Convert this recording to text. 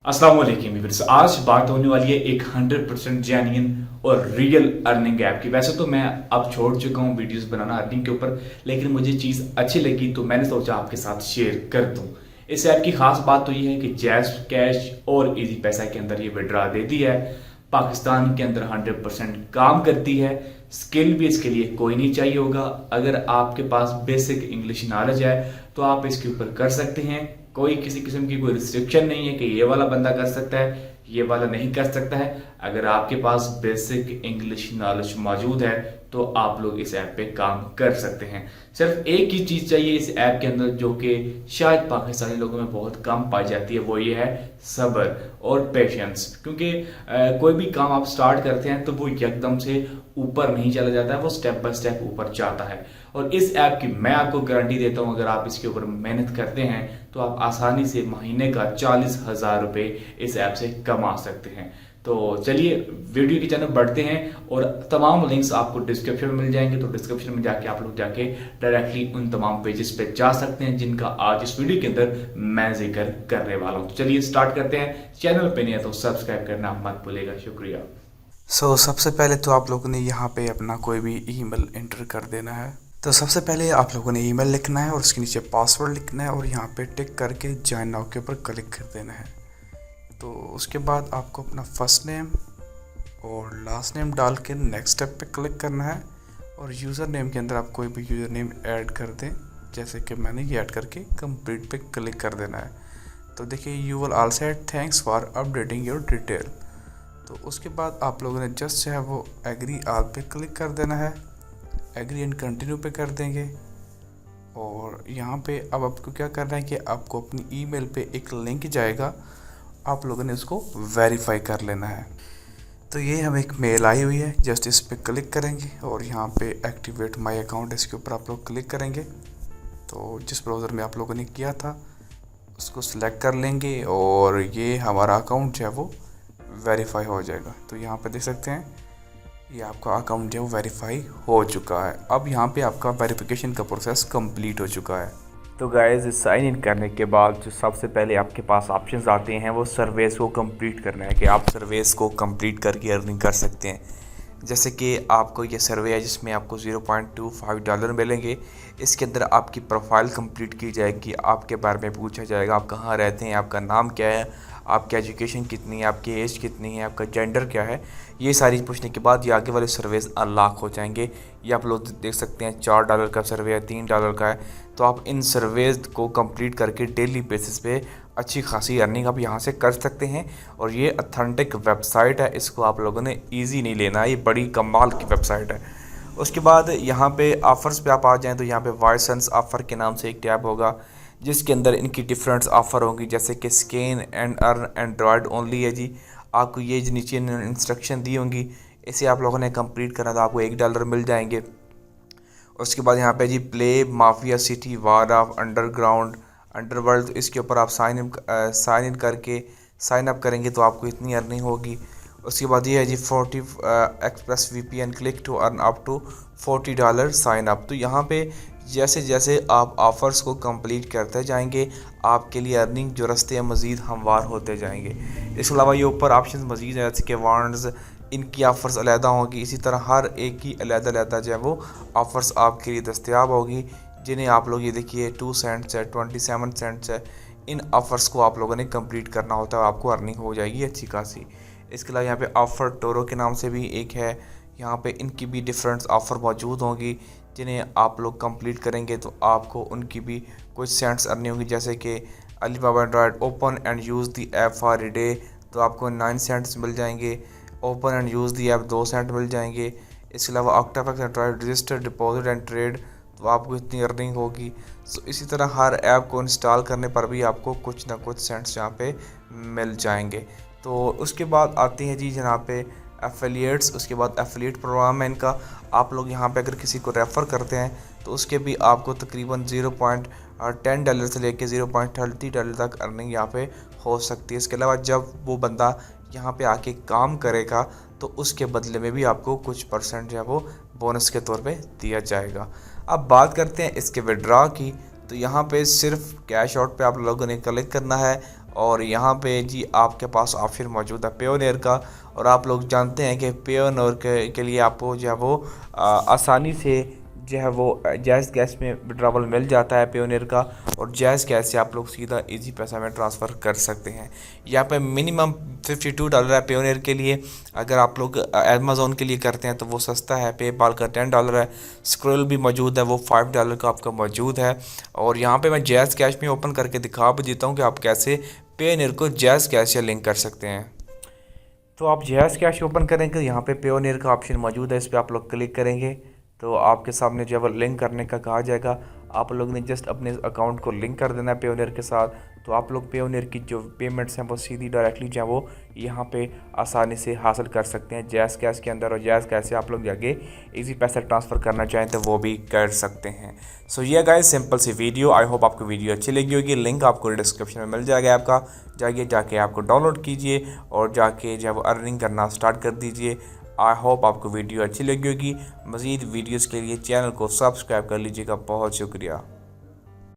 अस्सलाम वालेकुम व्यूअर्स। आज बात होने वाली है एक 100% जेन्युइन और रियल अर्निंग ऐप की। वैसे तो मैं अब छोड़ चुका हूँ वीडियोस बनाना अर्निंग के ऊपर, लेकिन मुझे चीज़ अच्छी लगी तो मैंने सोचा आपके साथ शेयर कर दूँ। इस ऐप की खास बात तो ये है कि जैज़ कैश और इजी पैसा के अंदर ये विड्रा देती है। पाकिस्तान के अंदर 100% काम करती है। स्किल भी इसके लिए कोई नहीं चाहिए होगा। अगर आपके पास बेसिक इंग्लिश नॉलेज है तो आप इसके ऊपर कर सकते हैं। कोई किसी किस्म की कोई रिस्ट्रिक्शन नहीं है कि ये वाला बंदा कर सकता है, ये वाला नहीं कर सकता है। अगर आपके पास बेसिक इंग्लिश नॉलेज मौजूद है तो आप लोग इस ऐप पे काम कर सकते हैं। सिर्फ एक ही चीज़ चाहिए इस ऐप के अंदर, जो कि शायद पाकिस्तानी लोगों में बहुत कम पाई जाती है, वो ये है सब्र और पेशेंस। क्योंकि कोई भी काम आप स्टार्ट करते हैं तो वो एकदम से ऊपर नहीं चला जाता है, वो स्टेप बाय स्टेप ऊपर जाता है। और इस ऐप की मैं आपको गारंटी देता हूं, अगर आप इसके ऊपर मेहनत करते हैं तो आप आसानी से महीने का 40,000 रुपए इस ऐप से कमा सकते हैं। तो चलिए वीडियो की जानब बढ़ते हैं और तमाम लिंक्स आपको डिस्क्रिप्शन में मिल जाएंगे। तो डिस्क्रिप्शन में जाके आप लोग जाके डायरेक्टली उन तमाम पेजेस पे जा सकते हैं जिनका आज इस वीडियो के अंदर मैं जिक्र करने वाला हूं। तो चलिए स्टार्ट करते हैं। चैनल पे नहीं है तो सब्सक्राइब करना मत भूलेगा। शुक्रिया। सबसे पहले तो आप लोगों ने यहाँ पे अपना कोई भी ईमेल एंटर कर देना है। तो सबसे पहले आप लोगों ने ईमेल लिखना है और उसके नीचे पासवर्ड लिखना है और यहाँ पे टिक करके जॉइन नाउ के ऊपर क्लिक कर देना है। तो उसके बाद आपको अपना फर्स्ट नेम और लास्ट नेम डाल के नेक्स्ट स्टेप पे क्लिक करना है और यूज़र नेम के अंदर आप कोई भी यूज़र नेम ऐड कर दें, जैसे कि मैंने ये ऐड करके कंप्लीट पे क्लिक कर देना है। तो देखिए you will also add thanks for updating your detail. तो उसके बाद आप लोगों ने जस्ट जो है वो एग्री ऑल पे क्लिक कर देना है, एग्री एंड कंटिन्यू पे कर देंगे। और यहाँ पे अब आपको क्या करना है कि आपको अपनी ईमेल पे एक लिंक जाएगा, आप लोगों ने उसको वेरीफाई कर लेना है। तो ये हमें एक मेल आई हुई है, जस्ट इस पे क्लिक करेंगे और यहाँ पे एक्टिवेट माय अकाउंट इसके ऊपर आप लोग क्लिक करेंगे। तो जिस ब्राउज़र में आप लोगों ने किया था उसको सिलेक्ट कर लेंगे और ये हमारा अकाउंट जो है वो वेरीफाई हो जाएगा। तो यहाँ पे देख सकते हैं ये आपका अकाउंट जो है वो वेरीफाई हो चुका है। अब यहाँ पे आपका वेरिफिकेशन का प्रोसेस कंप्लीट हो चुका है। तो गाइस साइन इन करने के बाद जो सबसे पहले आपके पास ऑप्शंस आते हैं वो सर्विस को कंप्लीट करना है कि आप सर्विस को कंप्लीट करके अर्निंग कर सकते हैं। जैसे कि आपको ये सर्वे है जिसमें आपको $0.25 मिलेंगे। इसके अंदर आपकी प्रोफाइल कंप्लीट की जाएगी, आपके बारे में पूछा जाएगा, आप कहाँ रहते हैं, आपका नाम क्या है, आपकी एजुकेशन कितनी है, आपकी एज कितनी है, आपका जेंडर क्या है। ये सारी पूछने के बाद ये आगे वाले सर्वेज अनलॉक हो जाएंगे। ये आप लोग देख सकते हैं $4 का सर्वे है, $3 का है। तो आप इन सर्वेज को कंप्लीट करके डेली बेसिस पे अच्छी खासी अर्निंग आप यहाँ से कर सकते हैं। और ये ऑथेंटिक वेबसाइट है, इसको आप लोगों ने ईजी नहीं लेना है, ये बड़ी कमाल की वेबसाइट है। उसके बाद यहाँ पे ऑफ़र्स पे आप आ जाएँ तो यहाँ पे वाइसेंस ऑफ़र के नाम से एक टैब होगा जिसके अंदर इनकी डिफरेंट ऑफ़र होंगी, जैसे कि scan and earn Android only है जी। आपको ये जो नीचे इंस्ट्रक्शन दी होंगी इसे आप लोगों ने कंप्लीट करना, तो आपको $1 मिल जाएंगे। उसके बाद यहाँ पे G play mafia city war of underground underworld, तो इसके ऊपर आप साइन इन करके साइन अप करेंगे तो आपको इतनी अर्निंग होगी। उसके बाद ये है जी 40 express VPN click to earn up to $40 sign up. तो यहाँ पे जैसे जैसे आप ऑफ़र्स को कंप्लीट करते जाएंगे आपके लिए अर्निंग जो रास्ते हैं मज़ीद हमवार होते जाएंगे। इसके अलावा ये ऊपर ऑप्शन मज़ीद है जैसे कि वारंट्स, इनकी ऑफ़र्स अलहदा होगी। इसी तरह हर एक की अलहदा जो है वो ऑफ़र्स आपके लिए दस्तयाब होगी, जिन्हें आप लोग ये देखिए 2 सेंट्स है, 27 सेंट्स है। इन ऑफ़र्स को आप लोगों ने कंप्लीट करना होता है, आपको अर्निंग हो जाएगी अच्छी खासी। इसके अलावा यहाँ पे ऑफ़र टोरो के नाम से भी एक है, यहाँ पे इनकी भी डिफरेंट ऑफ़र मौजूद होंगी जिन्हें आप लोग कंप्लीट करेंगे तो आपको उनकी भी कुछ सेंट्स अर्निंग होंगी। जैसे कि Alibaba android open and use the app for a day, तो आपको 9 सेंट्स मिल जाएंगे। Open and use the app 2 cent मिल जाएंगे। इसके अलावा Octapacks android register deposit and trade, तो आपको इतनी अर्निंग होगी। सो इसी तरह हर ऐप को इंस्टॉल करने पर भी आपको कुछ ना कुछ सेंट्स यहाँ पे मिल जाएंगे। तो उसके बाद आती हैं जी जहाँ पे एफिलिएट्स। उसके बाद एफिलिएट प्रोग्राम है इनका। आप लोग यहाँ पे अगर किसी को रेफ़र करते हैं तो उसके भी आपको तकरीबन $0.10 से लेके $0.30 तक अर्निंग यहाँ पे हो सकती है। इसके अलावा जब वो बंदा यहाँ पे आके काम करेगा तो उसके बदले में भी आपको कुछ परसेंट जो है वो बोनस के तौर पे दिया जाएगा। अब बात करते हैं इसके विड्रॉ की। तो यहाँ पे सिर्फ कैश आउट पे आप लोगों ने क्लिक करना है और यहाँ पे जी आपके पास ऑप्शन मौजूद है पेयोनियर का। और आप लोग जानते हैं कि पेयोनियर के लिए आपको जो है वो आसानी से जो है वो जैज़ कैश में विड्रॉवल मिल जाता है पेयोनियर का। और जैज़ कैश से आप लोग सीधा इजी पैसा में ट्रांसफ़र कर सकते हैं। यहाँ पे मिनिमम $52 है पेयोनियर के लिए। अगर आप लोग अमेज़ोन के लिए करते हैं तो वो सस्ता है, पेपाल का $10 है, स्क्रोल भी मौजूद है वो $5 का आपका मौजूद है। और यहाँ पे मैं जैज़ कैश में ओपन करके दिखा भी देता हूँ कि आप कैसे पेयोनियर को जैज़ कैश से लिंक कर सकते हैं। तो आप जैज़ कैश ओपन करेंगे, यहाँ पे पेयोनियर का ऑप्शन मौजूद है, इस पर आप लोग क्लिक करेंगे तो आपके सामने जो है वो लिंक करने का कहा जाएगा। आप लोग ने जस्ट अपने अकाउंट को लिंक कर देना है पेयोनियर के साथ। तो आप लोग पेयोनियर की जो पेमेंट्स हैं वो सीधी डायरेक्टली जो है वो यहाँ पे आसानी से हासिल कर सकते हैं जैज़ कैश के अंदर। और जैज़ कैश से आप लोग जाके इजी पैसा ट्रांसफ़र करना चाहें तो वो भी कर सकते हैं। सो ये गाइस सिंपल सी वीडियो, आई होप आपको वीडियो अच्छी लगी होगी। लिंक आपको डिस्क्रिप्शन में मिल जाएगा आपका, जाके आपको डाउनलोड कीजिए और जाके जब अर्निंग करना स्टार्ट कर दीजिए। आई होप आपको वीडियो अच्छी लगी होगी। मज़ीद वीडियोज़ के लिए चैनल को सब्सक्राइब कर लीजिएगा। बहुत शुक्रिया।